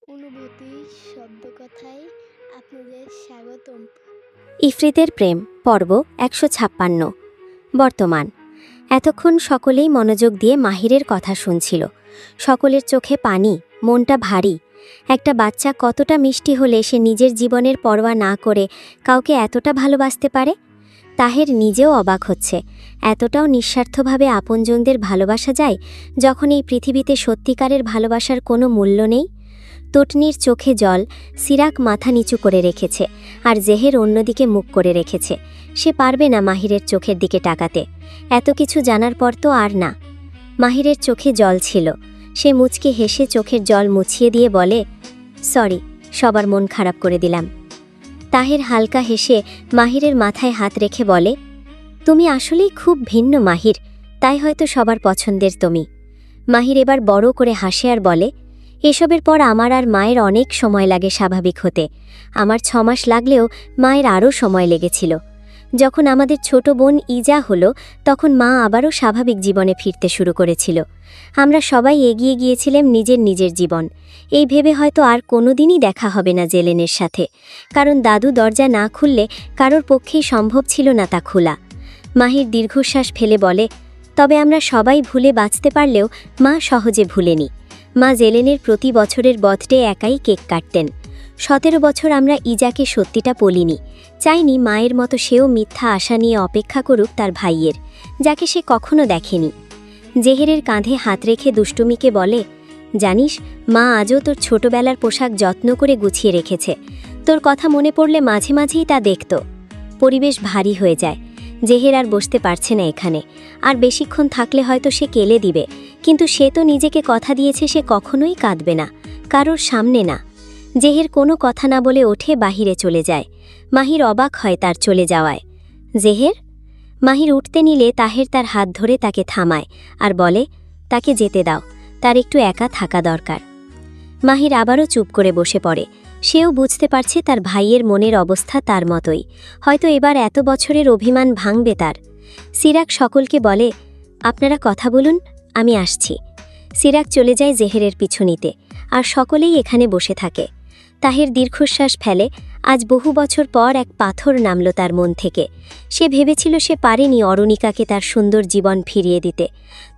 অনুভূতি শব্দকথায় আপনাদের স্বাগতম। ইফরিতের প্রেম পর্ব ১৫৬। বর্তমান। এতক্ষণ সকলেই মনোযোগ দিয়ে মাহিরের কথা শুনছিল। সকলের চোখে পানি, মনটা ভারী। একটা বাচ্চা কতটা মিষ্টি হলে সে নিজের জীবনের পরোয়া না করে কাউকে এতটা ভালোবাসতে পারে। তাহের নিজেও অবাক হচ্ছে, এতটাও নিঃস্বার্থভাবে আপনজনদের ভালোবাসা যায় যখন এই পৃথিবীতে সত্যিকারের ভালোবাসার কোনো মূল্য নেই। তটনির চোখে জল, সিরাক মাথা নিচু করে রেখেছে আর জেহের অন্যদিকে মুখ করে রেখেছে। সে পারবে না মাহিরের চোখের দিকে তাকাতে। এত কিছু জানার পর তো আর না। মাহিরের চোখে জল ছিল। সে মুচকে হেসে চোখের জল মুছিয়ে দিয়ে বলে, সরি, সবার মন খারাপ করে দিলাম। তাহের হালকা হেসে মাহিরের মাথায় হাত রেখে বলে, তুমি আসলেই খুব ভিন্ন মাহির, তাই হয়তো সবার পছন্দের তুমি। মাহির এবার বড় করে হাসে আর বলে, এসবের পর আমার আর মায়ের অনেক সময় লাগে স্বাভাবিক হতে। আমার ৬ মাস লাগলেও মায়ের আরও সময় লেগেছিল। যখন আমাদের ছোট বোন ইজা হলো তখন মা আবারও স্বাভাবিক জীবনে ফিরতে শুরু করেছিল। আমরা সবাই এগিয়ে গিয়েছিলাম নিজের নিজের জীবন, এই ভেবে হয়তো আর কোনোদিনই দেখা হবে না জেলেনের সাথে, কারণ দাদু দরজা না খুললে কারোর পক্ষেই সম্ভব ছিল না তা খোলা। মাহির দীর্ঘশ্বাস ফেলে বলে, তবে আমরা সবাই ভুলে বাঁচতে পারলেও মা সহজে ভুলেনি। মা জেলেনের প্রতি বছরের বার্থডে একাই কেক কাটতেন। ১৭ বছর আমরা ইজাকে সত্যিটা বলিনি, চাইনি মায়ের মতো সেও মিথ্যা আশা নিয়ে অপেক্ষা করুক তার ভাইয়ের, যাকে সে কখনো দেখেনি। জেহেরের কাঁধে হাত রেখে দুষ্টুমিকে বলে, জানিস মা আজও তোর ছোটবেলার পোশাক যত্ন করে গুছিয়ে রেখেছে। তোর কথা মনে পড়লে মাঝে মাঝেই তা দেখত। পরিবেশ ভারী হয়ে যায়। জেহের আর বসতে পারছে না এখানে, আর বেশিক্ষণ থাকলে হয়তো সে কেলে দিবে, কিন্তু সে তো নিজেকে কথা দিয়েছে সে কখনোই কাঁদবে না, কারোর সামনে না। জেহের কোনো কথা না বলে ওঠে বাহিরে চলে যায়। মাহির অবাক হয় তার চলে যাওয়ায়। জেহের? মাহির উঠতে নিলে তাহের তার হাত ধরে তাকে থামায় আর বলে, তাকে যেতে দাও, তার একটু একা থাকা দরকার। মাহির আবারও চুপ করে বসে পড়ে। সেও বুঝতে পারছে তার ভাইয়ের মনের অবস্থা তার মতোই, হয়তো এবার এত বছরের অভিমান ভাঙবে তার। সিরাক সকলকে বলে, আপনারা কথা বলুন, আমি আসছি। সিরাক চলে যায় জেহেরের পিছু নিতে, আর সকলেই এখানে বসে থাকে। তাহের দীর্ঘশ্বাস ফেলে। আজ বহু বছর পর এক পাথর নামল তার মন থেকে। সে ভেবেছিল সে পারেনি অরুণিকাকে তার সুন্দর জীবন ফিরিয়ে দিতে,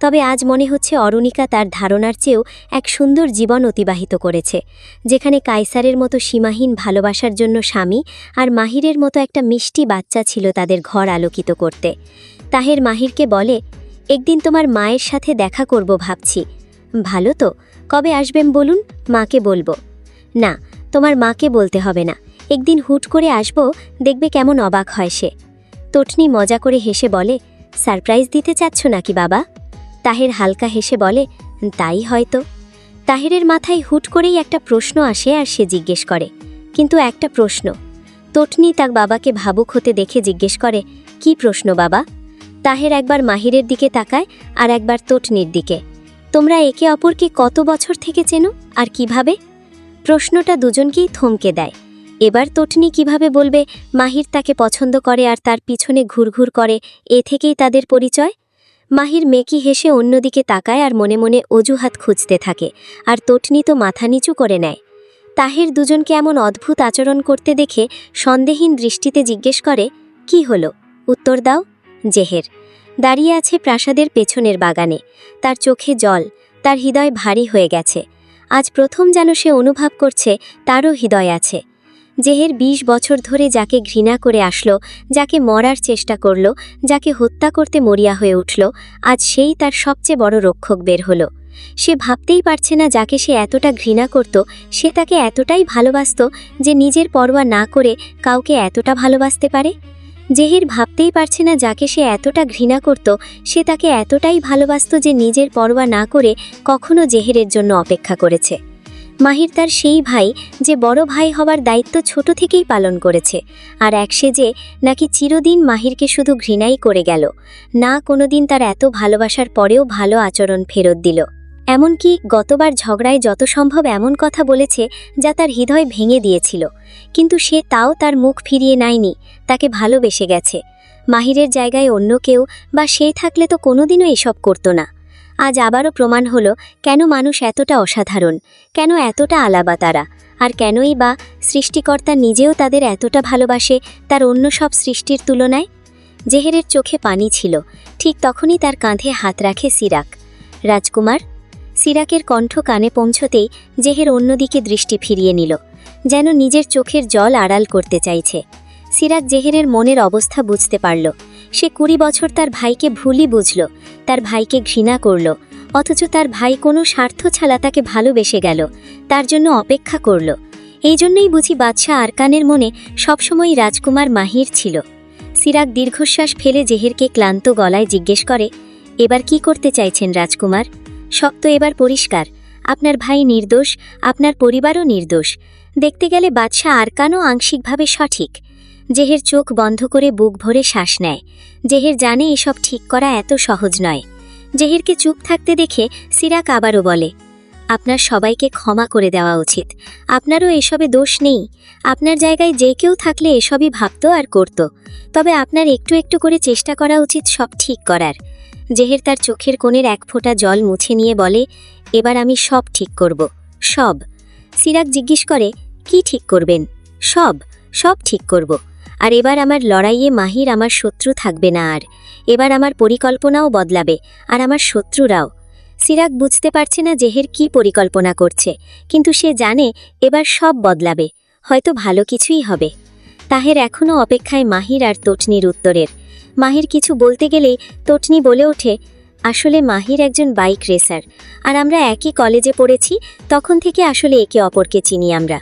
তবে আজ মনে হচ্ছে অরুণিকা তার ধারণার চেয়েও এক সুন্দর জীবন অতিবাহিত করেছে, যেখানে কায়সারের মতো সীমাহীন ভালোবাসার জন্য স্বামী আর মাহিরের মতো একটা মিষ্টি বাচ্চা ছিল তাদের ঘর আলোকিত করতে। তাহের মাহিরকে বলে, একদিন তোমার মায়ের সাথে দেখা করব ভাবছি। ভালো তো, কবে আসবেন বলুন, মাকে বলবো। না, তোমার মাকে বলতে হবে না, একদিন হুট করে আসবো, দেখবে কেমন অবাক হয় সে। তটনি মজা করে হেসে বলে, সারপ্রাইজ দিতে চাচ্ছ নাকি বাবা? তাহের হালকা হেসে বলে, তাই হয়তো। তাহেরের মাথায় হুট করেই একটা প্রশ্ন আসে আর সে জিজ্ঞেস করে, কিন্তু একটা প্রশ্ন। তটনি তার বাবাকে ভাবুক হতে দেখে জিজ্ঞেস করে, কি প্রশ্ন বাবা? তাহের একবার মাহিরের দিকে তাকায় আর একবার তটনির দিকে। তোমরা একে অপরকে কত বছর থেকে চেনো আর কিভাবে? প্রশ্নটা দুজনকেই থমকে দেয়। এবার তটনি কিভাবে বলবে মাহির তাকে পছন্দ করে আর তার পিছনে ঘুরঘুর করে, এ থেকেই তাদের পরিচয়? মাহির মেকি হেসে অন্যদিকে তাকায় আর মনে মনে অজুহাত খুঁজতে থাকে, আর তটনি তো মাথা নিচু করে নেয়। তাহের দুজনকে এমন অদ্ভুত আচরণ করতে দেখে সন্দেহীন দৃষ্টিতে জিজ্ঞেস করে, কি হলো, উত্তর দাও। জেহের দাঁড়িয়ে আছে প্রাসাদের পেছনের বাগানে। তার চোখে জল, তার হৃদয় ভারী হয়ে গেছে। আজ প্রথম যেন সে অনুভব করছে তারও হৃদয় আছে। জেহের ২০ বছর ধরে যাকে ঘৃণা করে আসলো, যাকে মরার চেষ্টা করল, যাকে হত্যা করতে মরিয়া হয়ে উঠল, আজ সেই তার সবচেয়ে বড় রক্ষক বের হলো। সে ভাবতেই পারছে না যাকে সে এতটা ঘৃণা করত সে তাকে এতটাই ভালোবাসত যে নিজের পরোয়া না করে কাউকে এতটা ভালোবাসতে পারে। জেহের ভাবতেই পারছে না যাকে সে এতটা ঘৃণা করত সে তাকে এতটাই ভালোবাসত যে নিজের পরোয়া না করে কখনো জেহেরের জন্য অপেক্ষা করেছে। মাহির তার সেই ভাই যে বড় ভাই হবার দায়িত্ব ছোট থেকেই পালন করেছে, আর এক সে যে নাকি চিরদিন মাহিরকে শুধু ঘৃণাই করে গেল, না কোনোদিন তার এত ভালোবাসার পরেও ভালো আচরণ ফেরত দিল। এমনকি গতবার ঝগড়ায় যত সম্ভব এমন কথা বলেছে যা তার হৃদয় ভেঙে দিয়েছিল, কিন্তু সে তাও তার মুখ ফিরিয়ে নেয়নি, তাকে ভালোবেসে গেছে। মাহিরের জায়গায় অন্য কেউ বা সে থাকলে তো কোনোদিনও এসব করত না। আজ আবারও প্রমাণ হলো কেন মানুষ এতটা অসাধারণ, কেন এতটা আলাবা তারা, আর কেনই বা সৃষ্টিকর্তা নিজেও তাদের এতটা ভালোবাসে তার অন্য সব সৃষ্টির তুলনায়। জেহেরের চোখে পানি ছিল, ঠিক তখনই তার কাঁধে হাত রাখে সিরাক। রাজকুমার। সিরাকের কণ্ঠ কানে পৌঁছতেই জেহের অন্যদিকে দৃষ্টি ফিরিয়ে নিল, যেন নিজের চোখের জল আড়াল করতে চাইছে। সিরাক জেহেরের মনের অবস্থা বুঝতে পারল। সে 20 বছর তার ভাইকে ভুলই বুঝল, তার ভাইকে ঘৃণা করল, অথচ তার ভাই কোনো স্বার্থ ছাড়া তাকে ভালোবেসে গেল, তার জন্য অপেক্ষা করল। এই জন্যই বুঝি বাদশাহ আরকানের মনে সবসময়ই রাজকুমার মাহির ছিল। সিরাক দীর্ঘশ্বাস ফেলে জেহেরকে ক্লান্ত গলায় জিজ্ঞেস করে, এবার কি করতে চাইছেন রাজকুমার? সব তো এবার পরিষ্কার, আপনার ভাই নির্দোষ, আপনার পরিবারও নির্দোষ। দেখতে গেলে বাদশাহ আরকানও আংশিকভাবে সঠিক। জেহের চোখ বন্ধ করে বুক ভরে শ্বাস নেয়। জেহের জানে এসব ঠিক করা এত সহজ নয়। জেহেরকে চুপ থাকতে দেখে সিরাক আবারও বলে, আপনার সবাইকে ক্ষমা করে দেওয়া উচিত। আপনারও এসবে দোষ নেই। আপনার জায়গায় যে কেউ থাকলে এসবই ভাবত আর করত। তবে আপনার একটু একটু করে চেষ্টা করা উচিত সব ঠিক করার। জেহের তার চোখের কোণের এক ফোঁটা জল মুছে নিয়ে বলে, এবার আমি সব ঠিক করব, সব। সিরাক জিজ্ঞেস করে, কি ঠিক করবেন? সব, সব ঠিক করব। আর এবার আমার লড়াইয়ে মাহির আমার শত্রু থাকবে না আর। এবার আমার পরিকল্পনাও বদলাবে, আর আমার শত্রুরাও। সিরাক বুঝতে পারছে না জেহের কি পরিকল্পনা করছে, কিন্তু সে জানে এবার সব বদলাবে, হয়তো ভালো কিছুই হবে। তাহের এখনও অপেক্ষায় মাহির আর তটনির উত্তরের। মাহির কিছু বলতে গেলেই তটনি বলে ওঠে, আসলে মাহির একজন বাইক রেসার, আর আমরা একই কলেজে পড়েছি, তখন থেকে আসলে একে অপরকে চিনি আমরা।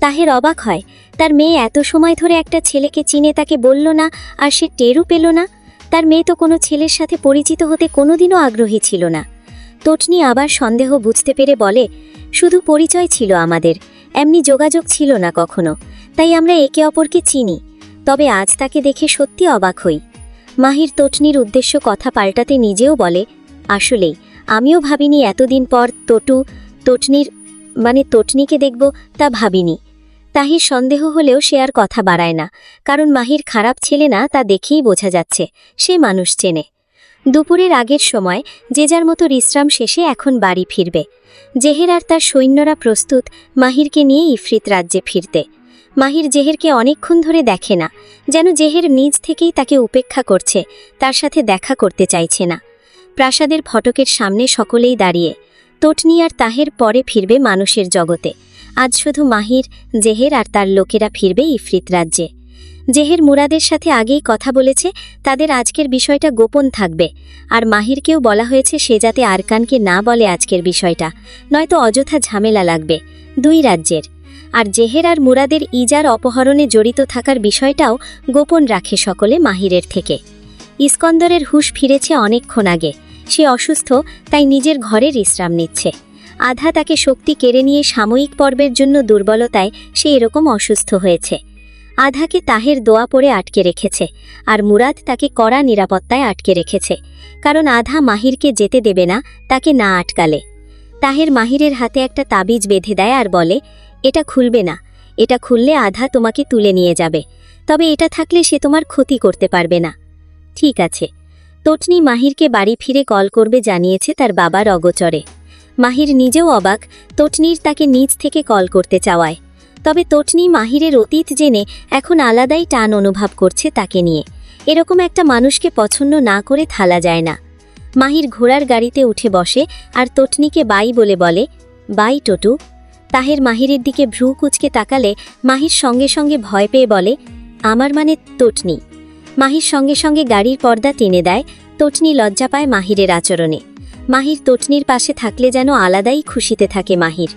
তাহের অবাক হয়, তার মেয়ে এত সময় ধরে একটা ছেলেকে চিনে তাকে বলল না, আর সে টেরও পেল না। তার মেয়ে তো কোনো ছেলের সাথে পরিচিত হতে কোনোদিনও আগ্রহী ছিল না। তটনি আবার সন্দেহ বুঝতে পেরে বলে, শুধু পরিচয় ছিল আমাদের, এমনি যোগাযোগ ছিল না কখনো, তাই আমরা একে অপরকে চিনি। তবে আজ তাকে দেখে সত্যি অবাক হই। মাহির তটনির উদ্দেশ্য কথা পাল্টাতে নিজেও বলে, আসলেই আমিও ভাবিনি এতদিন পর তটনিকে দেখব, তা ভাবিনি। তাহির সন্দেহ হলেও সে আর কথা বাড়ায় না, কারণ মাহির খারাপ ছেলে না তা দেখেই বোঝা যাচ্ছে, সে মানুষ চেনে। দুপুরের আগের সময় যে যার মতো বিশ্রাম শেষে এখন বাড়ি ফিরবে। জেহের আর তার সৈন্যরা প্রস্তুত মাহিরকে নিয়ে ইফরিত রাজ্যে ফিরতে। মাহির জেহেরকে অনেকক্ষণ ধরে দেখে না, যেন জেহের নিজ থেকেই তাকে উপেক্ষা করছে, তার সাথে দেখা করতে চাইছে না। প্রাসাদের ফটকের সামনে সকলেই দাঁড়িয়ে। তটনি আর তাহের পরে ফিরবে মানুষের জগতে। আজ শুধু মাহির, জেহের আর তার লোকেরা ফিরবে ইফরিত রাজ্যে। জেহের মুরাদের সাথে আগেই কথা বলেছে, তাদের আজকের বিষয়টা গোপন থাকবে, আর মাহিরকেও বলা হয়েছে সে যাতে আরকানকে না বলে আজকের বিষয়টা, নয়তো অযথা ঝামেলা লাগবে দুই রাজ্যের। আর জেহের আর মুরাদের ইজার অপহরণে জড়িত থাকার বিষয়টাও গোপন রাখে সকলে মাহিরের থেকে। ইস্কন্দরের হুঁশ ফিরেছে অনেকক্ষণ আগে। সে অসুস্থ, তাই নিজের ঘরে বিশ্রাম নিচ্ছে। আধা তাকে শক্তি কেড়ে নিয়ে সাময়িক পর্বের জন্য দুর্বলতায় সে এরকম অসুস্থ হয়েছে। আধাকে তাহের দোয়া পড়ে আটকে রেখেছে, আর মুরাদ তাকে কড়া নিরাপত্তায় আটকে রেখেছে, কারণ আধা মাহিরকে যেতে দেবে না তাকে না আটকালে। তাহের মাহিরের হাতে একটা তাবিজ বেঁধে দেয় আর বলে, এটা খুলবে না, এটা খুললে আধা তোমাকে তুলে নিয়ে যাবে, তবে এটা থাকলে সে তোমার ক্ষতি করতে পারবে না। ঠিক আছে। তটনি মাহিরকে বাড়ি ফিরে কল করবে জানিয়েছে তার বাবার অগোচরে। মাহির নিজেও অবাক তটনির তাকে নিজ থেকে কল করতে চাওয়ায়। তবে তটনি মাহিরের অতীত জেনে এখন আলাদাই টান অনুভব করছে তাকে নিয়ে। এরকম একটা মানুষকে পছন্দ না করে থালা যায় না। মাহির ঘোড়ার গাড়িতে উঠে বসে আর তটনিকে বাই বলে বলে, বাই টটু। তাহের মাহিরের দিকে ভ্রু কুচকে তাকালে মাহির সঙ্গে সঙ্গে ভয় পেয়ে বলে, আমার মানে তটনি। মাহির সঙ্গে সঙ্গে গাড়ির পর্দা টেনে দেয়। তটনি লজ্জা পায় মাহিরের আচরণে। মাহির তটনির পাশে থাকলে যেন আলাদাই খুশিতে থাকে মাহির।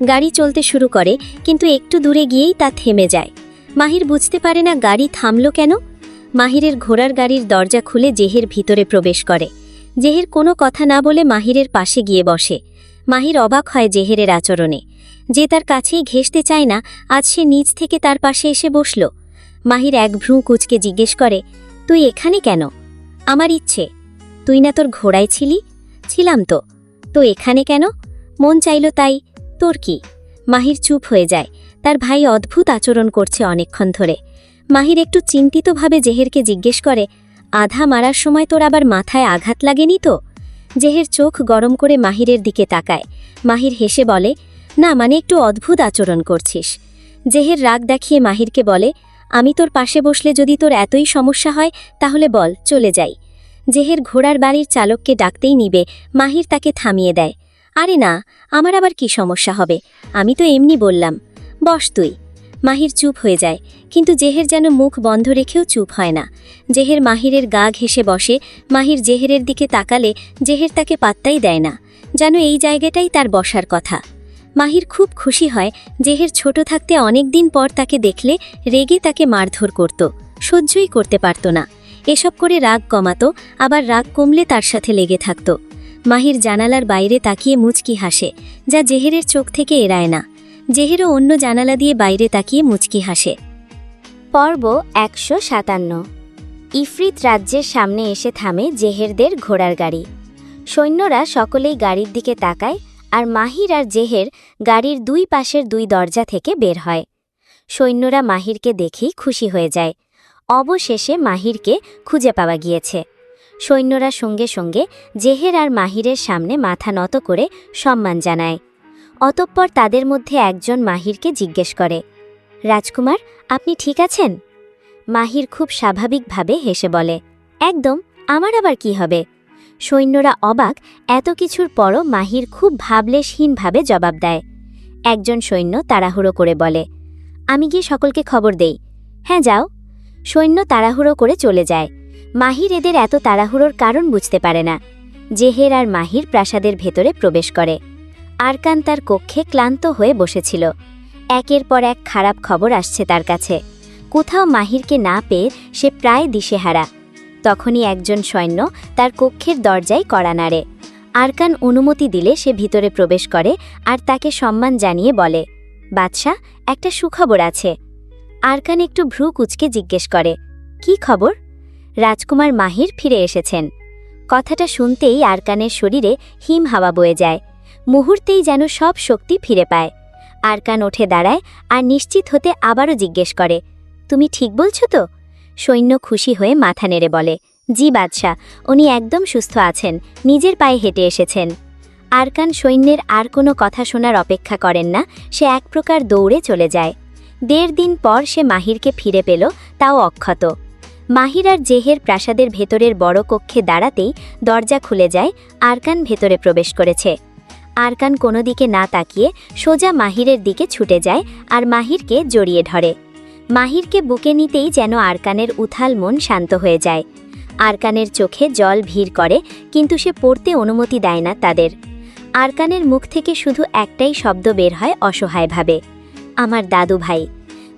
গাড়ি চলতে শুরু করে, কিন্তু একটু দূরে গিয়েই তা থেমে যায়। মাহির বুঝতে পারে না গাড়ি থামল কেন। মাহিরের ঘোড়ার গাড়ির দরজা খুলে জেহের ভিতরে প্রবেশ করে। জেহের কোনো কথা না বলে মাহিরের পাশে গিয়ে বসে। মাহির অবাক হয় জেহেরের আচরণে। যে তার কাছেই ঘেঁষতে চায় না, আজ সে নিজ থেকে তার পাশে এসে বসল। মাহির এক ভ্রু কুচকে জিজ্ঞেস করে, তুই এখানে কেন? আমার ইচ্ছে। তুই না তোর ঘোড়ায় ছিলি? ছিলাম তো। তো এখানে কেন? মন চাইল তাই। তোর কি? মাহির চুপ হয়ে যায়। তার ভাই অদ্ভুত আচরণ করছে অনেকক্ষণ ধরে। মাহির একটু চিন্তিতভাবে জেহেরকে জিজ্ঞেস করে, আধা মারার সময় তোর আবার মাথায় আঘাত লাগেনি তো? জেহের চোখ গরম করে মাহিরের দিকে তাকায়। মাহির হেসে বলে, না মানে একটু অদ্ভুত আচরণ করছিস। জেহের রাগ দেখিয়ে মাহিরকে বলে, আমি তোর পাশে বসলে যদি তোর এতই সমস্যা হয় তাহলে বল, চলে যাই। জেহের ঘোড়ার বাড়ির চালককে ডাকতেই নিবে, মাহির তাকে থামিয়ে দেয়। আরে না, আমার আবার কি সমস্যা হবে, আমি তো এমনি বললাম, বস তুই। মাহির চুপ হয়ে যায়, কিন্তু জেহের যেন মুখ বন্ধ রেখেও চুপ হয় না। জেহের মাহিরের গা ঘেঁষে বসে। মাহির জেহেরের দিকে তাকালে জেহের তাকে পাত্তাই দেয় না, যেন এই জায়গাটাই তার বসার কথা। মাহির খুব খুশি হয়। জেহের ছোট থাকতে অনেক দিন পর তাকে দেখলে রেগে তাকে মারধর করত, সহ্যই করতে পারত না। এসব করে রাগ কমাতো, আবার রাগ কমলে তার সাথে লেগে থাকত। মাহির জানালার বাইরে তাকিয়ে মুচকি হাসে, যা জেহেরের চোখ থেকে এড়ায় না। জেহেরও অন্য জানালা দিয়ে বাইরে তাকিয়ে মুচকি হাসে। পর্ব ১৫৭। ইফরিত রাজ্যের সামনে এসে থামে জেহেরদের ঘোড়ার গাড়ি। সৈন্যরা সকলেই গাড়ির দিকে তাকায়, আর মাহির আর জেহের গাড়ির দুই পাশের দুই দরজা থেকে বের হয়। সৈন্যরা মাহিরকে দেখেই খুশি হয়ে যায়। অবশেষে মাহিরকে খুঁজে পাওয়া গিয়েছে। সৈন্যরা সঙ্গে সঙ্গে জেহের আর মাহিরের সামনে মাথা নত করে সম্মান জানায়। অতঃপর তাদের মধ্যে একজন মাহিরকে জিজ্ঞেস করে, রাজকুমার, আপনি ঠিক আছেন? মাহির খুব স্বাভাবিকভাবে হেসে বলে, একদম, আমার আবার কি হবে? সৈন্যরা অবাক, এত কিছুর পরও মাহির খুব ভাবলেশহীনভাবে জবাব দেয়। একজন সৈন্য তাড়াহুড়ো করে বলে, আমি গিয়ে সকলকে খবর দেই। হ্যাঁ, যাও। সৈন্য তাড়াহুড়ো করে চলে যায়। মাহির এদের এত তাড়াহুড়োর কারণ বুঝতে পারে না। জেহের আর মাহির প্রাসাদের ভেতরে প্রবেশ করে। আরকান তার কক্ষে ক্লান্ত হয়ে বসেছিল। একের পর এক খারাপ খবর আসছে তার কাছে। কোথাও মাহিরকে না পেয়ে সে প্রায় দিশেহারা। তখনই একজন সৈন্য তার কক্ষের দরজায় কড়া নাড়ে। আরকান অনুমতি দিলে সে ভিতরে প্রবেশ করে আর তাকে সম্মান জানিয়ে বলে, বাদশাহ, একটা সুখবর আছে। আরকান একটু ভ্রু কুঁচকে জিজ্ঞেস করে, কি খবর? রাজকুমার মাহির ফিরে এসেছেন। কথাটা শুনতেই আরকানের শরীরে হিম হাওয়া বয়ে যায়। মুহূর্তেই যেন সব শক্তি ফিরে পায়। আরকান উঠে দাঁড়ায় আর নিশ্চিত হতে আবারও জিজ্ঞেস করে, তুমি ঠিক বলছো তো? সৈন্য খুশি হয়ে মাথা নেড়ে বলে, জি বাদশাহ, উনি একদম সুস্থ আছেন, নিজের পায়ে হেঁটে এসেছেন। আরকান সৈন্যের আর কোনো কথা শোনার অপেক্ষা করেন না, সে এক প্রকার দৌড়ে চলে যায়। ১.৫ দিন পর সে মাহিরকে ফিরে পেল, তাও অক্ষত। মাহির আর জেহের প্রাসাদের ভেতরের বড় কক্ষে দাঁড়াতেই দরজা খুলে যায়। আরকান ভেতরে প্রবেশ করেছে। আরকান কোনো দিকে না তাকিয়ে সোজা মাহিরের দিকে ছুটে যায় আর মাহিরকে জড়িয়ে ধরে। মাহিরকে বুকে নিতেই যেন আরকানের উথাল মন শান্ত হয়ে যায়। আরকানের চোখে জল ভিড় করে, কিন্তু সে পড়তে অনুমতি দেয় না তাদের। আরকানের মুখ থেকে শুধু একটাই শব্দ বের হয় অসহায়ভাবে, আমার দাদু ভাই।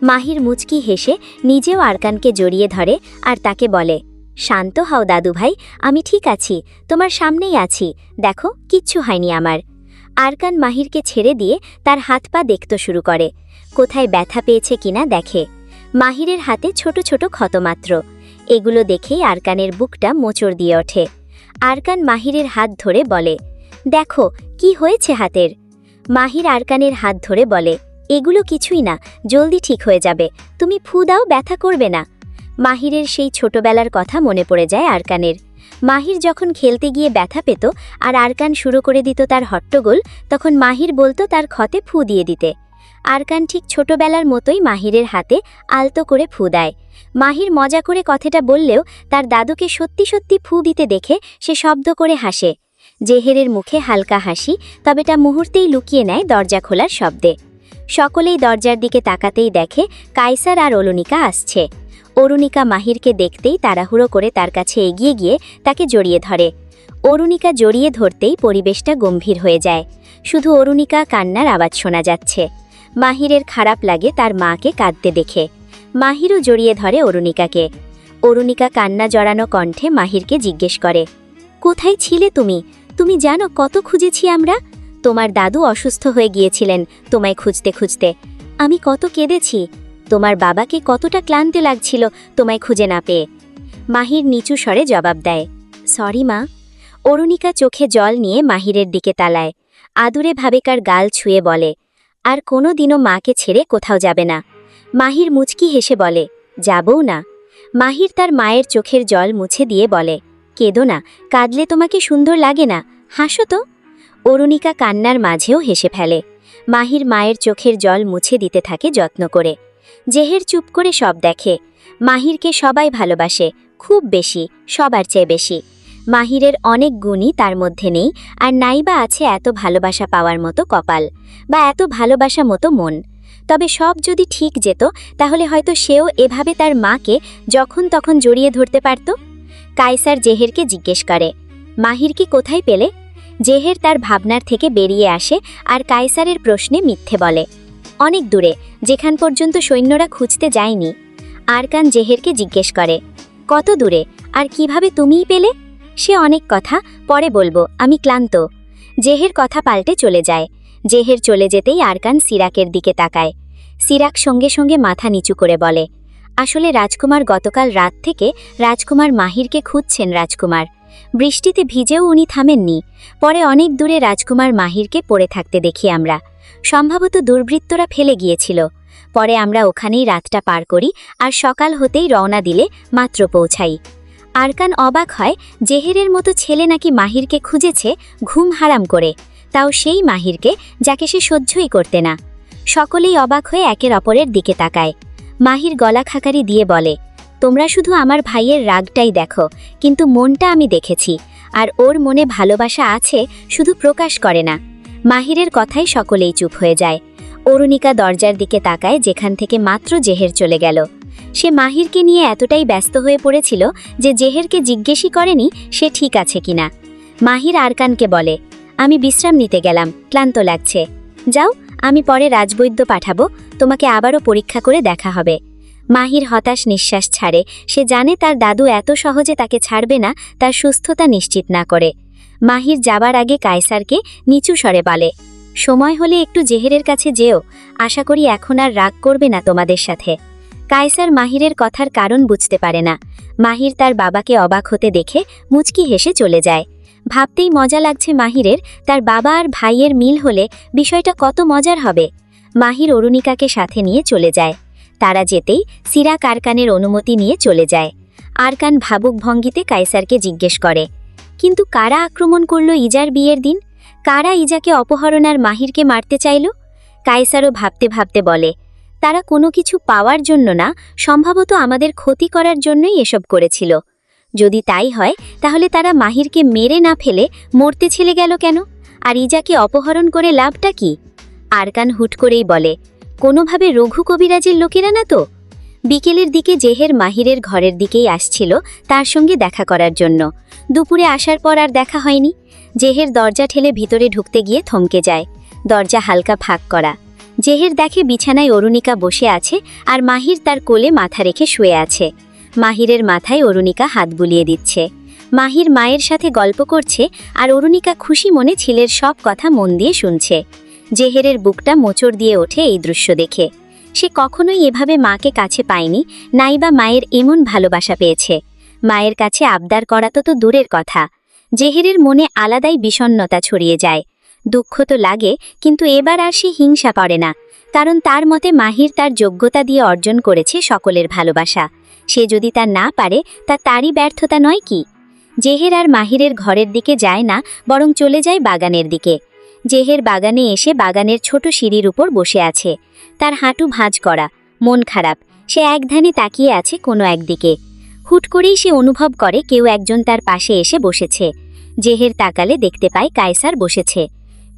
মাহির মুচকি হেসে নিজেও আরকানকে জড়িয়ে ধরে আর তাকে বলে, শান্ত হও দাদু ভাই, আমি ঠিক আছি, তোমার সামনেই আছি, দেখো কিচ্ছু হয়নি আমার। আরকান মাহিরকে ছেড়ে দিয়ে তার হাত পা দেখতে শুরু করে, কোথায় ব্যথা পেয়েছে কিনা দেখে। মাহিরের হাতে ছোট ছোট ক্ষত মাত্র। এগুলো দেখেই আরকানের বুকটা মোচড় দিয়ে ওঠে। আরকান মাহিরের হাত ধরে বলে, দেখো কি হয়েছে হাতের। মাহির আরকানের হাত ধরে বলে, এগুলো কিছুই না, জলদি ঠিক হয়ে যাবে, তুমি ফু দাও, ব্যথা করবে না। মাহিরের সেই ছোটবেলার কথা মনে পড়ে যায় আরকানের। মাহির যখন খেলতে গিয়ে ব্যথা পেত আর আরকান শুরু করে দিত তার হট্টগোল, তখন মাহির বলতো তার ক্ষতে ফু দিয়ে দিতে। আরকান ঠিক ছোটবেলার মতোই মাহিরের হাতে আলতো করে ফু দেয়। মাহির মজা করে কথাটা বললেও তার দাদুকে সত্যি সত্যি ফু দিতে দেখে সে শব্দ করে হাসে। জেহেরের মুখে হালকা হাসি, তবে তা মুহূর্তেই লুকিয়ে নেয় দরজা খোলার শব্দে। সকলেই দরজার দিকে তাকাতেই দেখে কায়সার আর অরুণিকা আসছে। অরুণিকা মাহিরকে দেখতেই তাড়াহুড়ো করে তার কাছে এগিয়ে গিয়ে তাকে জড়িয়ে ধরে। অরুণিকা জড়িয়ে ধরতেই পরিবেশটা গম্ভীর হয়ে যায়। শুধু অরুণিকা কান্নার আওয়াজ শোনা যাচ্ছে। মাহিরের খারাপ লাগে তার মাকে কাঁদতে দেখে। মাহিরও জড়িয়ে ধরে অরুণিকাকে। অরুণিকা কান্না জড়ানো কণ্ঠে মাহিরকে জিজ্ঞেস করে, কোথায় ছিলে তুমি? তুমি জানো কত খুঁজেছি আমরা। তোমার দাদু অসুস্থ হয়ে গিয়েছিলেন তোমায় খুঁজতে খুঁজতে। আমি কত কেঁদেছি। তোমার বাবাকে কতটা ক্লান্ত লাগছিল তোমায় খুঁজে না পেয়ে। মাহির নিচু স্বরে জবাব দেয়, সরি মা। অরুণিকা চোখে জল নিয়ে মাহিরের দিকে তালায়। আদুরে ভাবেকার গাল ছুঁয়ে বলে, আর কোনো দিনও মাকে ছেড়ে কোথাও যাবে না। মাহির মুচকি হেসে বলে, যাবও না। মাহির তার মায়ের চোখের জল মুছে দিয়ে বলে, কেঁদো না, কাঁদলে তোমাকে সুন্দর লাগে না, হাসো তো। অরুণিকা কান্নার মাঝেও হেসে ফেলে। মাহির মায়ের চোখের জল মুছে দিতে থাকে যত্ন করে। জেহের চুপ করে সব দেখে। মাহিরকে সবাই ভালোবাসে, খুব বেশি, সবার চেয়ে বেশি। মাহিরের অনেক গুণই তার মধ্যে নেই, আর নাইবা আছে এত ভালোবাসা পাওয়ার মতো কপাল, বা এত ভালোবাসা মতো মন। তবে সব যদি ঠিক যেত, তাহলে হয়তো সেও এভাবে তার মাকে যখন তখন জড়িয়ে ধরতে পারত। কায়সার জেহেরকে জিজ্ঞেস করে, মাহিরকে কোথায় পেলে? জেহের তার ভাবনার থেকে বেরিয়ে আসে আর কায়সারের প্রশ্নে মিথ্যে বলে। অনেক দূরে, যেখান পর্যন্ত সৈন্যরা খুঁজতে যায়নি। আরকান জেহেরকে জিজ্ঞেস করে, কত দূরে, আর কিভাবে তুমিই পেলে? সে অনেক কথা, পরে বলবো, আমি ক্লান্ত। জেহের কথা পাল্টে চলে যায়। জেহের চলে যেতেই আরকান সিরাকের দিকে তাকায়। সিরাক সঙ্গে সঙ্গে মাথা নিচু করে বলে, আসলে রাজকুমার গতকাল রাত থেকে রাজকুমার মাহিরকে খুঁজছেন। রাজকুমার বৃষ্টিতে ভিজেও উনি থামেননি। পরে অনেক দূরে রাজকুমার মাহিরকে পড়ে থাকতে দেখি আমরা। সম্ভবত দুর্বৃত্তরা ফেলে গিয়েছিল। পরে আমরা ওখানেই রাতটা পার করি, আর সকাল হতেই রওনা দিলে মাত্র পৌঁছাই। আরকান অবাক হয়, জেহেরের মতো ছেলে নাকি মাহিরকে খুঁজেছে ঘুম হারাম করে, তাও সেই মাহিরকে যাকে সে সহ্যই করতে না। সকলেই অবাক হয়ে একের অপরের দিকে তাকায়। মাহির গলা খাকারি দিয়ে বলে, তোমরা শুধু আমার ভাইয়ের রাগটাই দেখো, কিন্তু মনটা আমি দেখেছি, আর ওর মনে ভালোবাসা আছে, শুধু প্রকাশ করে না। মাহিরের কথাই সকলেই চুপ হয়ে যায়। অরুণিকা দরজার দিকে তাকায়, যেখান থেকে মাত্র জেহের চলে গেল। সে মাহিরকে নিয়ে এতটাই ব্যস্ত হয়ে পড়েছিল যে জেহেরকে জিজ্ঞেসই করেনি সে ঠিক আছে কিনা। মাহির আরকানকে বলে, আমি বিশ্রাম নিতে গেলাম, ক্লান্ত লাগছে। যাও, আমি পরে রাজবৈদ্য পাঠাবো, তোমাকে আবারও পরীক্ষা করে দেখা হবে। মাহির হতাশ নিঃশ্বাস ছাড়ে। সে জানে তার দাদু এত সহজে তাকে ছাড়বে না, তার সুস্থতা নিশ্চিত না করে। মাহির যাবার আগে কায়সারকে নিচু স্বরে বলে, সময় হলে একটু জেহেরের কাছে যেও, আশা করি এখন আর রাগ করবে না তোমাদের সাথে। কায়সার মাহিরের কথার কারণ বুঝতে পারে না। মাহির তার বাবাকে অবাক হতে দেখে মুচকি হেসে চলে যায়। ভাবতেই মজা লাগছে মাহিরের, তার বাবা আর ভাইয়ের মিল হলে বিষয়টা কত মজার হবে। মাহির অরুণিকাকে সাথে নিয়ে চলে যায়। তারা যেতেই সিরাক আরকানের অনুমতি নিয়ে চলে যায়। আরকান ভাবুক ভঙ্গিতে কায়সারকে জিজ্ঞেস করে, কিন্তু কারা আক্রমণ করল ইজার বিয়ের দিন? কারা ইজাকে অপহরণ আর মাহিরকে মারতে চাইল? কায়সারও ভাবতে ভাবতে বলে, তারা কোনো কিছু পাওয়ার জন্য না, সম্ভবত আমাদের ক্ষতি করার জন্যই এসব করেছিল। যদি তাই হয়, তাহলে তারা মাহিরকে মেরে না ফেলে মরতে ছেড়ে গেল কেন? আর ইজাকে অপহরণ করে লাভটা কি? আরকান হুট করেই বলে, কোনোভাবে রঘু কবিরাজের লোকেরা না তো? বিকেলের দিকে জেহের মাহিরের ঘরের দিকেই আসছিল তার সঙ্গে দেখা করার জন্য। দুপুরে আসার পর আর দেখা হয়নি। জেহের দরজা ঠেলে ভিতরে ঢুকতে গিয়ে থমকে যায়। দরজা হালকা ফাঁক করা। জেহের দেখে বিছানায় অরুণিকা বসে আছে, আর মাহির তার কোলে মাথা রেখে শুয়ে আছে। মাহিরের মাথায় অরুণিকা হাত বুলিয়ে দিচ্ছে। মাহির মায়ের সাথে গল্প করছে, আর অরুণিকা খুশি মনে ছেলের সব কথা মন দিয়ে শুনছে। জেহেরের বুকটা মোচড় দিয়ে ওঠে এই দৃশ্য দেখে। সে কখনোই এভাবে মাকে কাছে পায়নি, নাইবা মায়ের এমন ভালোবাসা পেয়েছে। মায়ের কাছে আবদার করা তো দূরের কথা। জেহেরের মনে আলাদাই বিষণ্ণতা ছড়িয়ে যায়। দুঃখ তো লাগে, কিন্তু এবার আর সে হিংসা করে না, কারণ তার মতে মাহির তার যোগ্যতা দিয়ে অর্জন করেছে সকলের ভালোবাসা। সে যদি তা না পারে, তা তারই ব্যর্থতা নয় কি? জেহের আর মাহিরের ঘরের দিকে যায় না, বরং চলে যায় বাগানের দিকে। জেহের বাগানে এসে বাগানের ছোট সিঁড়ির উপর বসে আছে। তার হাঁটু ভাঁজ করা, মন খারাপ। সে একধানে তাকিয়ে আছে কোনো একদিকে। হুট করেই সে অনুভব করে কেউ একজন তার পাশে এসে বসেছে। জেহের তাকালে দেখতে পায় কায়সার বসেছে।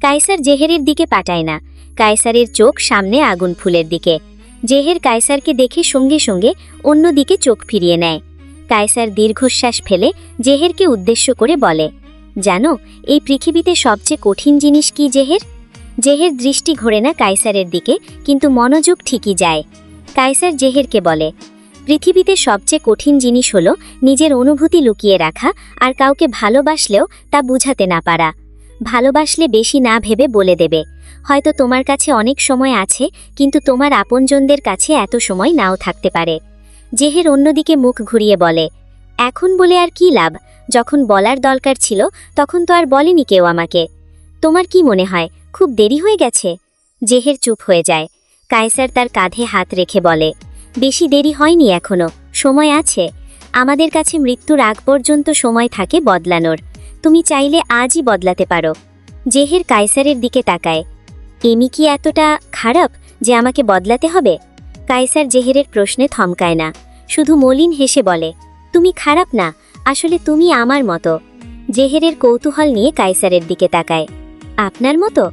কায়সার জেহেরের দিকে পাঠায় না, কায়সারের চোখ সামনে আগুন ফুলের দিকে। জেহের কায়সারকে দেখে সঙ্গে সঙ্গে অন্যদিকে চোখ ফিরিয়ে নেয়। কায়সার দীর্ঘশ্বাস ফেলে জেহেরকে উদ্দেশ্য করে বলে, জানো এই পৃথিবীতে সবচেয়ে কঠিন জিনিস কি জেহের? জেহের দৃষ্টি ঘোরে না কায়সারের দিকে, কিন্তু মনোযোগ ঠিকই যায়। কায়সার জেহেরকে বলে, পৃথিবীতে সবচেয়ে কঠিন জিনিস হলো নিজের অনুভূতি লুকিয়ে রাখা, আর কাউকে ভালোবাসলেও তা বুঝাতে না পারা। ভালোবাসলে বেশি না ভেবে বলে দেবে। হয়তো তোমার কাছে অনেক সময় আছে, কিন্তু তোমার আপনজনদের কাছে এত সময় নাও থাকতে পারে। জেহের অন্যদিকে মুখ ঘুরিয়ে বলে, এখন বলে আর কি লাভ? যখন বলার দরকার ছিল তখন তো আর বলেনি কেউ আমাকে। তোমার কি মনে হয় খুব দেরি হয়ে গেছে? জেহের চুপ হয়ে যায়। কায়সার তার কাঁধে হাত রেখে বলে, বেশি দেরি হয়নি এখনো, সময় আছে। আমাদের কাছে মৃত্যুর আগ পর্যন্ত সময় থাকে বদলানোর। তুমি চাইলে আজই বদলাতে পারো। জেহের কায়সারের দিকে তাকায়। এমি কি এতটা খারাপ যে আমাকে বদলাতে হবে? কায়সার জেহেরের প্রশ্নে থমকায় না, শুধু মলিন হেসে বলে, তুমি খারাপ না, আসলে তুমি আমার মতো। জেহেরের কৌতূহল নিয়ে কায়সারের দিকে তাকায়। আপনার মতো?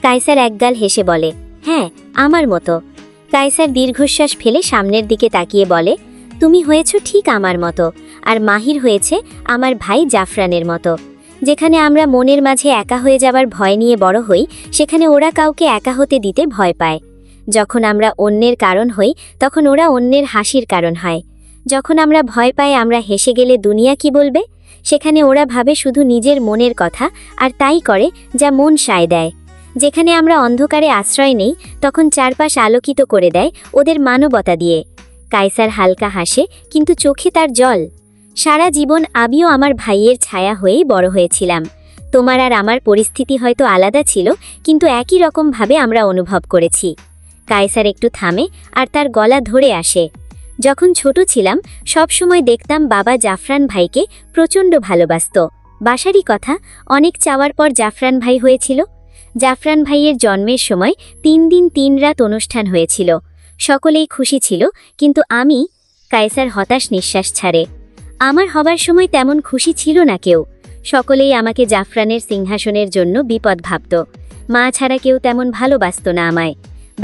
কায়সার একগাল হেসে বলে, হ্যাঁ, আমার মতো। কায়সার দীর্ঘশ্বাস ফেলে সামনের দিকে তাকিয়ে বলে, তুমি হয়েছ ঠিক আমার মতো, আর মাহির হয়েছে আমার ভাই জাফরানের মতো। যেখানে আমরা মনের মাঝে একা হয়ে যাবার ভয় নিয়ে বড় হই, সেখানে ওরা কাউকে একা হতে দিতে ভয় পায়। যখন আমরা অন্যের কারণ হই, তখন ওরা অন্যের হাসির কারণ হয়। যখন আমরা ভয় পাই আমরা হেসে গেলে দুনিয়া কি বলবে, সেখানে ওরা ভাবে শুধু নিজের মনের কথা, আর তাই করে যা মন সায় দেয়। যেখানে আমরা অন্ধকারে আশ্রয় নেই, তখন চারপাশ আলোকিত করে দেয় ওদের মানবতা দিয়ে। কায়সার হালকা হাসে, কিন্তু চোখে তার জল। সারা জীবন আমিও আমার ভাইয়ের ছায়া হয়েই বড় হয়েছিলাম। তোমার আর আমার পরিস্থিতি হয়তো আলাদা ছিল, কিন্তু একই রকমভাবে আমরা অনুভব করেছি। কায়সার একটু থামে আর তার গলা ধরে আসে। যখন ছোট ছিলাম সবসময় দেখতাম বাবা জাফরান ভাইকে প্রচণ্ড ভালোবাসত। বাসারই কথা, অনেক চাওয়ার পর জাফরান ভাই হয়েছিল। জাফরান ভাইয়ের জন্মের সময় 3 দিন 3 রাত অনুষ্ঠান হয়েছিল। সকলেই খুশি ছিল, কিন্তু আমি। কায়সার হতাশ নিঃশ্বাস ছাড়ে। আমার হবার সময় তেমন খুশি ছিল না কেউ। সকলেই আমাকে জাফরানের সিংহাসনের জন্য বিপদ ভাবত। মা ছাড়া কেউ তেমন ভালোবাসত না আমায়।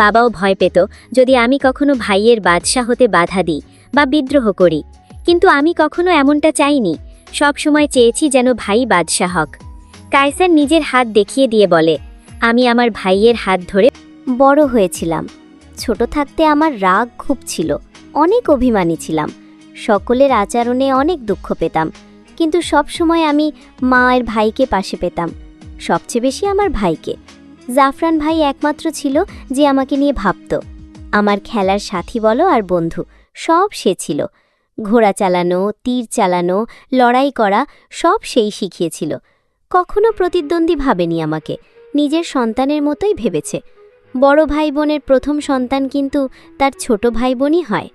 বাবাও ভয় পেত যদি আমি কখনো ভাইয়ের বাদশাহ হতে বাধা দিই বা বিদ্রোহ করি। কিন্তু আমি কখনো এমনটা চাইনি। সব সময় চেয়েছি যেন ভাই বাদশাহ হক। কায়সার নিজের হাত দেখিয়ে দিয়ে বলে, আমি আমার ভাইয়ের হাত ধরে বড় হয়েছিলাম। ছোট থাকতে আমার রাগ খুব ছিল, অনেক অভিমানী ছিলাম। সকলের আচরণে অনেক দুঃখ পেতাম, কিন্তু সব সময় আমি মায়ের ভাইকে পাশে পেতাম, সবচেয়ে বেশি আমার ভাইকে। জাফরান ভাই একমাত্র ছিল যে আমাকে নিয়ে ভাবত। আমার খেলার সাথী বলো আর বন্ধু, সব সে ছিল। ঘোড়া চালানো, তীর চালানো, লড়াই করা, সব সেই শিখিয়েছিল। কখনো প্রতিদ্বন্দ্বী ভাবেনি আমাকে, নিজের সন্তানের মতোই ভেবেছে। বড় ভাই বোনের প্রথম সন্তান কিন্তু তার ছোট ভাই বোনই হয়।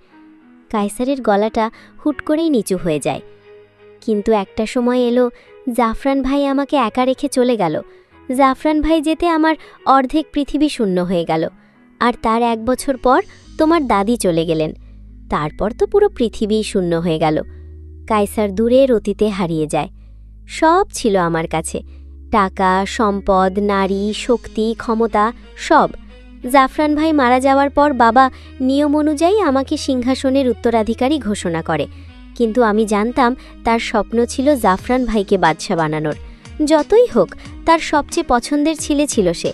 কায়সারের গলাটা হুট করেই নিচু হয়ে যায়। কিন্তু একটা সময় এলো, জাফরান ভাই আমাকে একা রেখে চলে গেল। জাফরান ভাই যেতে আমার অর্ধেক পৃথিবী শূন্য হয়ে গেল। আর তার 1 বছর পর তোমার দাদি চলে গেলেন। তারপর তো পুরো পৃথিবীই শূন্য হয়ে গেল। কায়সার দূরের অতীতে হারিয়ে যায়। সব ছিল আমার কাছে, টাকা, সম্পদ, নারী, শক্তি, ক্ষমতা, সব। জাফরান ভাই মারা যাওয়ার পর বাবা নিয়ম অনুযায়ী আমাকে সিংহাসনের উত্তরাধিকারী ঘোষণা করে। কিন্তু আমি জানতাম তার স্বপ্ন ছিল জাফরান ভাইকে বাদশা বানানোর। যতই হোক, তার সবচেয়ে পছন্দের ছেলে ছিল সে।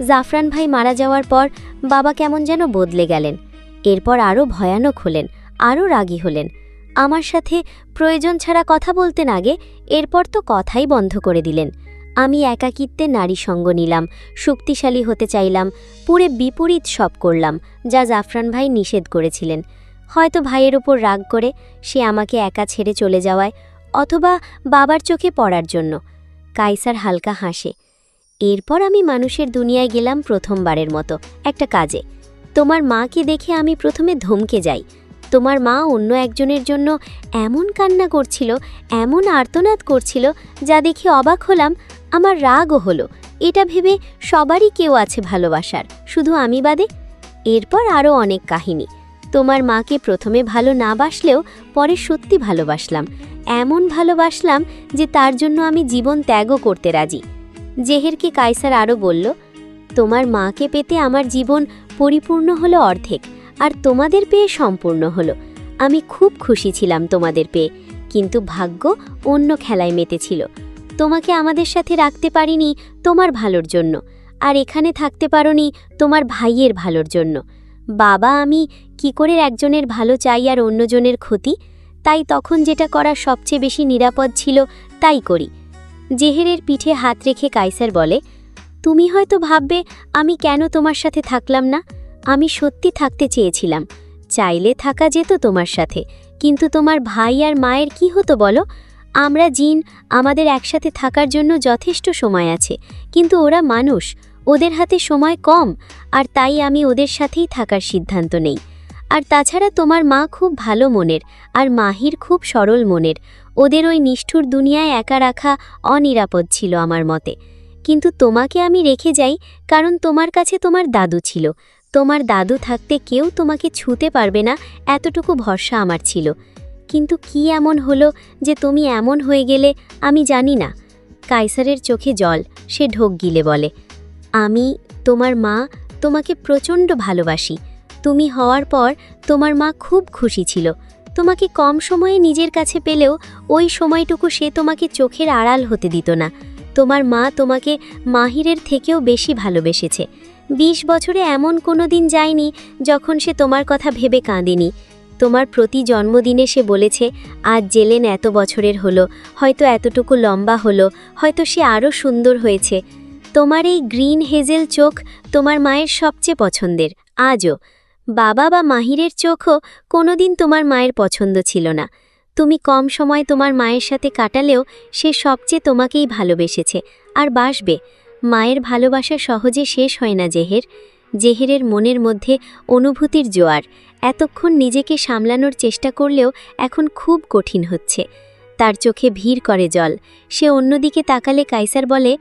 জাফরান ভাই মারা যাওয়ার পর বাবা কেমন যেন বদলে গেলেন। এরপর আরও ভয়ানক হলেন, আরও রাগী হলেন। আমার সাথে প্রয়োজন ছাড়া কথা বলতেন আগে, এরপর তো কথাই বন্ধ করে দিলেন। আমি একাকিত্বে নারী সঙ্গ নিলাম, শক্তিশালী হতে চাইলাম, পুরে বিপরীত সব করলাম যা জাফরান ভাই নিষেধ করেছিলেন। হয়তো ভাইয়ের ওপর রাগ করে সে আমাকে একা ছেড়ে চলে যাওয়ায়, অথবা বাবার চোখে পড়ার জন্য। কায়সার হালকা হাসে। এরপর আমি মানুষের দুনিয়ায় গেলাম প্রথমবারের মতো একটা কাজে। তোমার মাকে দেখে আমি প্রথমে ধমকে যাই। তোমার মা অন্য একজনের জন্য এমন কান্না করছিল, এমন আর্তনাদ করছিল, যা দেখে অবাক হলাম। আমার রাগও হলো, এটা ভেবে সবারই কেউ আছে ভালোবাসার, শুধু আমি বাদে। এরপর আরও অনেক কাহিনী। তোমার মাকে প্রথমে ভালো না বাসলেও পরে সত্যি ভালোবাসলাম। এমন ভালোবাসলাম যে তার জন্য আমি জীবন ত্যাগও করতে রাজি। জেহেরকে কায়সার আরও বলল, তোমার মাকে পেতে আমার জীবন পরিপূর্ণ হলো অর্ধেক, আর তোমাদের পেয়ে সম্পূর্ণ হলো। আমি খুব খুশি ছিলাম তোমাদের পেয়ে, কিন্তু ভাগ্য অন্য খেলায় মেতেছিল। তোমাকে আমাদের সাথে রাখতে পারিনি তোমার ভালোর জন্য, আর এখানে থাকতে পারোনি তোমার ভাইয়ের ভালোর জন্য। বাবা, আমি কি করে একজনের ভালো চাই আর অন্যজনের ক্ষতি? তাই তখন যেটা করা সবচেয়ে বেশি নিরাপদ ছিল তাই করি। জেহেরের পিঠে হাত রেখে কায়সার বলে, তুমি হয়তো ভাববে আমি কেন তোমার সাথে থাকলাম না। আমি সত্যি থাকতে চেয়েছিলাম, চাইলে থাকা যেত তোমার সাথে, কিন্তু তোমার ভাই আর মায়ের কি হতো বলো? আমরা জিন, আমাদের একসাথে থাকার জন্য যথেষ্ট সময় আছে, কিন্তু ওরা মানুষ, ওদের হাতে সময় কম, আর তাই আমি ওদের সাথেই থাকার সিদ্ধান্ত নেই। আর তাছাড়া তোমার মা খুব ভালো মনের, আর মাহির খুব সরল মনের। ওদের ওই নিষ্ঠুর দুনিয়ায় একা রাখা অনিরাপদ ছিল আমার মতে। কিন্তু তোমাকে আমি রেখে যাই, কারণ তোমার কাছে তোমার দাদু ছিল। তোমার দাদু থাকতে কেউ তোমাকে ছুঁতে পারবে না, এতটুকু ভরসা আমার ছিল। কিন্তু কি এমন হলো যে তুমি এমন হয়ে গেলে, আমি জানি না। কায়সারের চোখে জল, সে ঢোক গিলে বলে, আমি, তোমার মা, তোমাকে প্রচণ্ড ভালোবাসি। তুমি হওয়ার পর তোমার মা খুব খুশি ছিল। তোমাকে কম সময়ে নিজের কাছে পেলেও ওই সময়টুকু সে তোমাকে চোখের আড়াল হতে দিত না। তোমার মা তোমাকে মাহিরের থেকেও বেশি ভালোবেসেছে। 20 বছরে এমন কোনো দিন যায়নি যখন সে তোমার কথা ভেবে কাঁদেনি। তোমার প্রতি জন্মদিনে সে বলেছে, আজ জেলেন এত বছরের হলো, হয়তো এতটুকু লম্বা হলো, হয়তো সে আরও সুন্দর হয়েছে। তোমার এই গ্রিন হেজেল চোখ তোমার মায়ের সবচেয়ে পছন্দের, আজও। বাবা বা মাহিরের চোখও কোনোদিন তোমার মায়ের পছন্দ ছিল না। তুমি কম সময় তোমার মায়ের সাথে কাটালেও সে সবচেয়ে তোমাকেই ভালোবেসেছে, আর বাসবে। মায়ের ভালোবাসা সহজে শেষ হয় না জেহের। জেহেরের মনের মধ্যে অনুভূতির জোয়ার। এতক্ষণ নিজেকে সামলানোর চেষ্টা করলেও এখন খুব কঠিন হচ্ছে। তার চোখে ভিড় করে জল। সে অন্যদিকে তাকালে কায়সার বলে,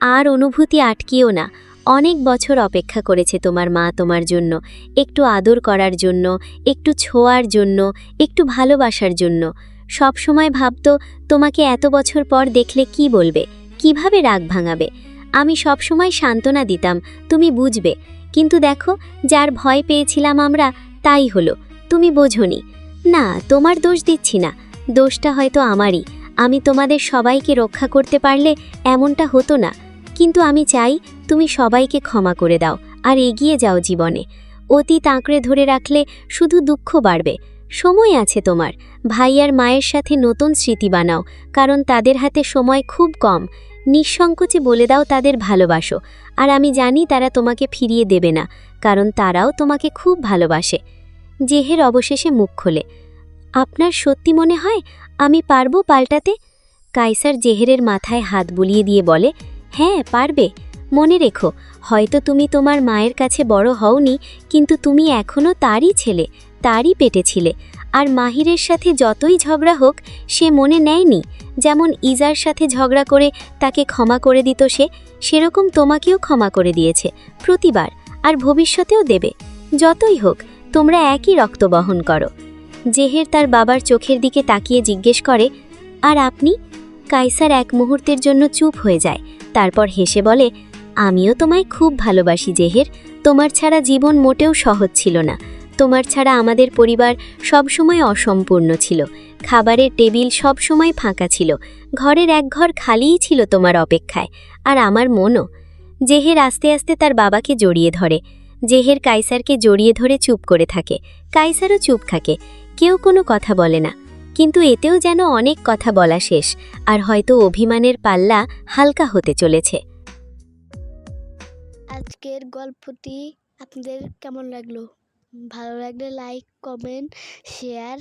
আর অনুভূতি আটকিও না। অনেক বছর অপেক্ষা করেছে তোমার মা তোমার জন্য, একটু আদর করার জন্য, একটু ছোঁয়ার জন্য, একটু ভালোবাসার জন্য। সব সময় ভাবতো তোমাকে এত বছর পর দেখলে কি বলবে, কিভাবে রাগ ভাঙাবে। আমি সব সময় সান্ত্বনা দিতাম, তুমি বুঝবে। কিন্তু দেখো, যার ভয় পেয়েছিলাম আমরা, তাই হলো। তুমি বোঝোনি। না, তোমার দোষ দিচ্ছি না, দোষটা হয়তো আমারই। আমি তোমাদের সবাইকে রক্ষা করতে পারলে এমনটা হতো না। কিন্তু আমি চাই তুমি সবাইকে ক্ষমা করে দাও আর এগিয়ে যাও জীবনে। অতীত আঁকড়ে ধরে রাখলে শুধু দুঃখ বাড়বে। সময় আছে তোমার। ভাই আর মায়ের সাথে নতুন স্মৃতি বানাও, কারণ তাদের হাতে সময় খুব কম। নিঃসংকোচে বলে দাও তাদের ভালোবাসো। আর আমি জানি তারা তোমাকে ফিরিয়ে দেবে না, কারণ তারাও তোমাকে খুব ভালোবাসে। জেহের অবশেষে মুখ খোলে, আপনার সত্যি মনে হয় আমি পারবো পাল্টাতে? কায়সার জেহেরের মাথায় হাত বুলিয়ে দিয়ে বলে, হ্যাঁ পারবে। মনে রেখো, হয়তো তুমি তোমার মায়ের কাছে বড় হওনি, কিন্তু তুমি এখনও তারই ছেলে, তারই পেটে ছিলে। আর মাহিরের সাথে যতই ঝগড়া হোক সে মনে নেয়নি। যেমন ইজার সাথে ঝগড়া করে তাকে ক্ষমা করে দিত সে, সেরকম তোমাকেও ক্ষমা করে দিয়েছে প্রতিবার, আর ভবিষ্যতেও দেবে। যতই হোক, তোমরা একই রক্ত বহন করো। জেহের তার বাবার চোখের দিকে তাকিয়ে জিজ্ঞেস করে, আর আপনি? কায়সার এক মুহূর্তের জন্য চুপ হয়ে যায়, তারপর হেসে বলে, আমিও তোমায় খুব ভালোবাসি জেহের। তোমার ছাড়া জীবন মোটেও সহজ ছিল না। তোমার ছাড়া আমাদের পরিবার সবসময় অসম্পূর্ণ ছিল। খাবারের টেবিল সবসময় ফাঁকা ছিল। ঘরের এক ঘর খালিই ছিল তোমার অপেক্ষায়, আর আমার মনও। জেহের আস্তে আস্তে তার বাবাকে জড়িয়ে ধরে। জেহের কায়সারকে জড়িয়ে ধরে চুপ করে থাকে। কায়সারও চুপ থাকে, কেউ কোনো কথা বলে না। কিন্তু এতেও যেন অনেক কথা বলা শেষ, আর হয়তো অভিমানের পাল্লা হালকা হতে চলেছে। আজকের গল্পটি আপনাদের কেমন লাগলো? ভালো লাগলে লাইক, কমেন্ট, শেয়ার,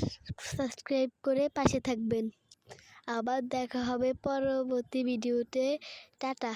সাবস্ক্রাইব করে পাশে থাকবেন। আবার দেখা হবে পরবর্তী ভিডিওতে। টাটা।